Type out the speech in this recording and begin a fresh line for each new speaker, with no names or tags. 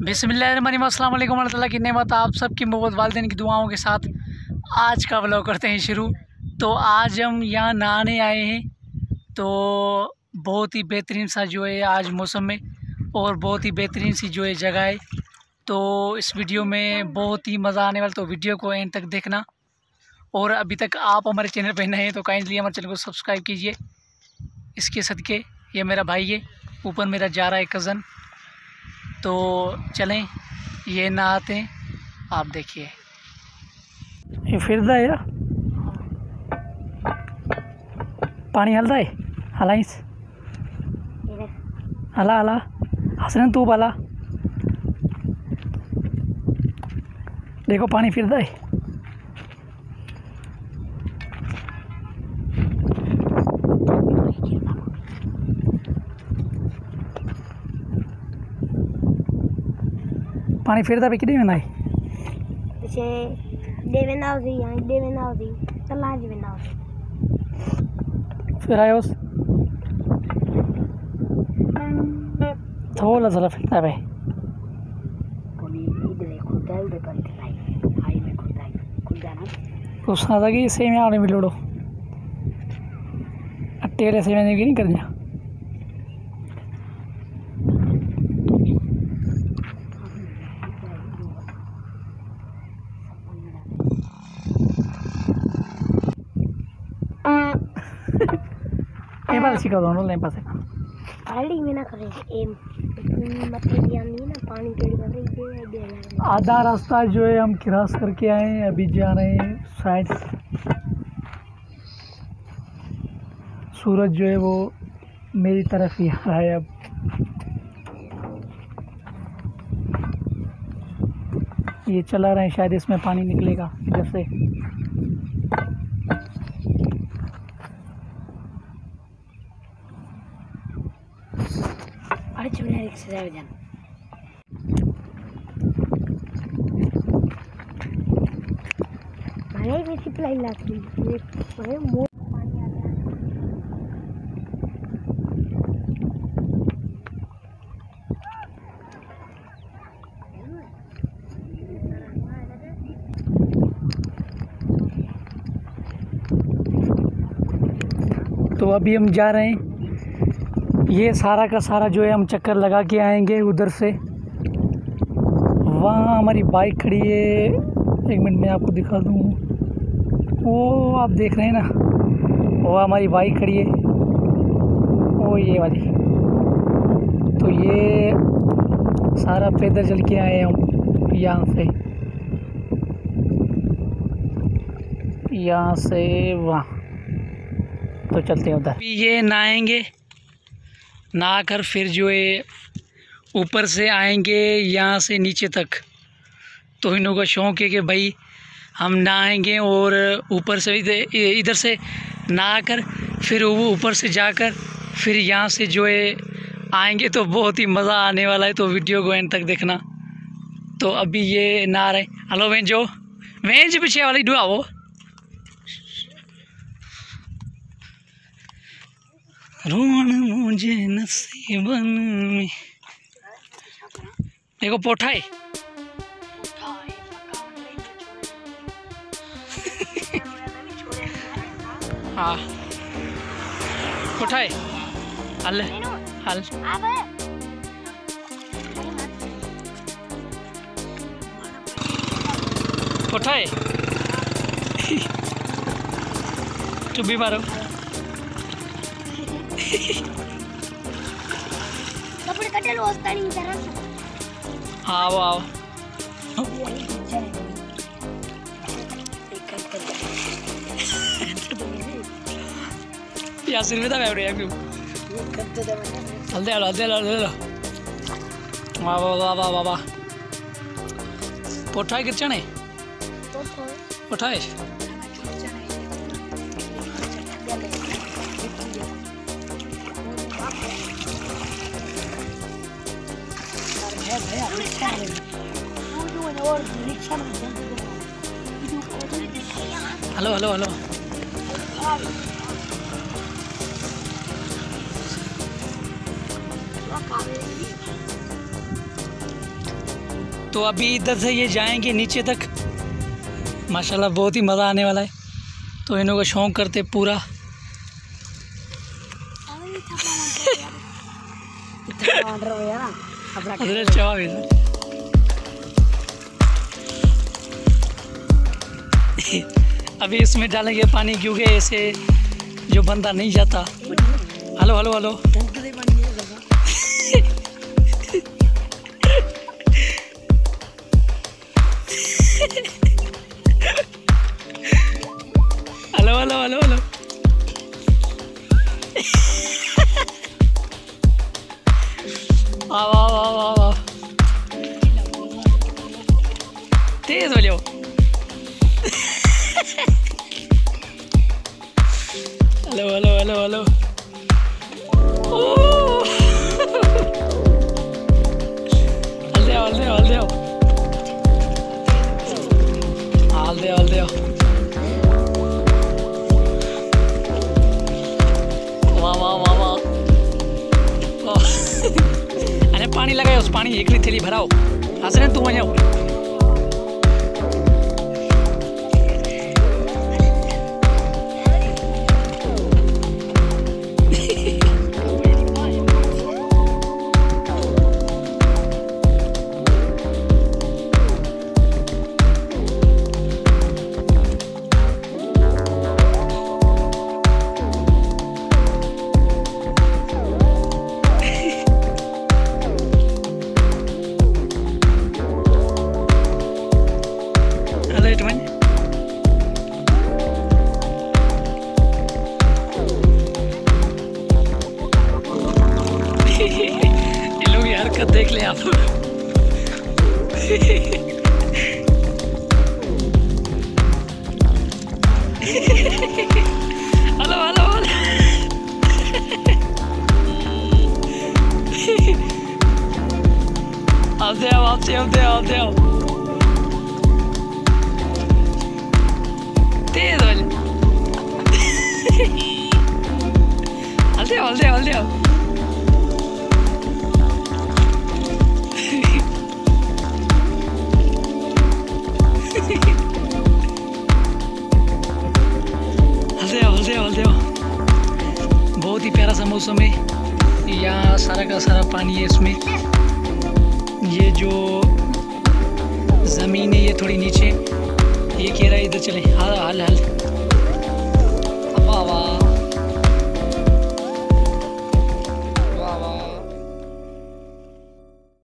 बिस्मिल्लाहिर्रहमानिर्रहीम, अस्सलाम वालेकुम वरहमतुल्लाहि की नेमत। आप सबकी मोहब्बत वालिदैन की दुआओं के साथ आज का व्लॉग करते हैं शुरू। तो आज हम यहाँ नहाने आए हैं, तो बहुत ही बेहतरीन सा जो है आज मौसम में और बहुत ही बेहतरीन सी जो है जगह है। तो इस वीडियो में बहुत ही मज़ा आने वाला, तो वीडियो को एंड तक देखना। और अभी तक आप हमारे चैनल पर नए हैं तो काइंडली हमारे चैनल को सब्सक्राइब कीजिए। इसके सदके ये मेरा भाई है, ऊपर मेरा जा रहा है कज़न। तो चलें ये नहाते हैं, आप देखिए। ये फिरदा है पानी हल्दा है हलाइस हला हला हसन तू बाला देखो पानी फिरदा है। पानी फिरदा पे कितने में है
पीछे देवे नाव से यहाँ देवे नाव से तलाज में नाव से
फिर आए उस थोड़ा सा फिरता है
कोनी इधर खुदा उधर पर चलाई हाई में खुदा ना
उस ना कि सेम यहाँ में लोड़ो अट्टे से मैंने नहीं कर दिया। सिखा दो नहीं पास
आड़ी में ना करे एम मतलब यानी ना पानी तेरी कर रही है।
आधा रास्ता जो है हम क्रॉस करके आए हैं, अभी जा रहे हैं साइड। सूरज जो है वो मेरी तरफ ही आ रहा है। अब ये चला रहे हैं, शायद इसमें पानी निकलेगा इधर से। तो अभी हम जा रहे हैं, ये सारा का सारा जो है हम चक्कर लगा के आएंगे उधर से। वहाँ हमारी बाइक खड़ी है, एक मिनट में आपको दिखा दूँ। वो आप देख रहे हैं ना, वो हमारी बाइक खड़ी है, वो ये वाली। तो ये सारा पैदल चल के आए हम यहाँ से वहाँ। तो चलते हैं उधर। ये नहाएंगे, नहा कर फिर जो है ऊपर से आएंगे यहाँ से नीचे तक। तो इन लोगों का शौक़ है कि भाई हम नहाएंगे और ऊपर से इधर से नहा कर फिर वो ऊपर से जाकर फिर यहाँ से जो है आएंगे। तो बहुत ही मज़ा आने वाला है, तो वीडियो को एंड तक देखना। तो अभी ये नहा रहे। हेलो वेंजो पीछे वाली डुआ वो रोन मुझे नसीबन में। देखो पोठा है हाँ पोठा है हल हल पोठा है चुप्पी मारो।
कपड़े कटे लो उसका नहीं करा।
हाँ वो आओ या सिर में था बैठ क्यों हल्दे हल्दे वाह वाह वाह वाह वाह। पोठा है किरचन है पोठा है हेलो हेलो हेलो। तो अभी इधर से ये जाएंगे नीचे तक। माशाल्लाह बहुत ही मज़ा आने वाला है। तो इन्हों को शौक करते पूरा। अभी इसमें डालेंगे पानी क्योंकि ऐसे जो बंदा नहीं जाता। Hello hello hello. Hello hello hello hello. वाह वाह वाह वाह वाह, तेज हो जाओ। Hello hello hello hello. हल दे हल दे हल दे हल दे हल दे। वाह वाह वाह वाह। अरे पानी लगाओ, उस पानी एकली थैली भराओ। हंसने तू वहीं आओ। ये लोग यार हरकत देख ले आप। हेलो हेलो आपसे आओ आपसे आपसे आपसे आओ। तेज हो हल्दे हल्दे हल्दे आओ। बहुत ही प्यारा सा मौसम है। यहाँ सारा का सारा पानी है इसमें। ये जो ज़मीन है ये थोड़ी नीचे। ये कह रहा है इधर चले। हल हल हल।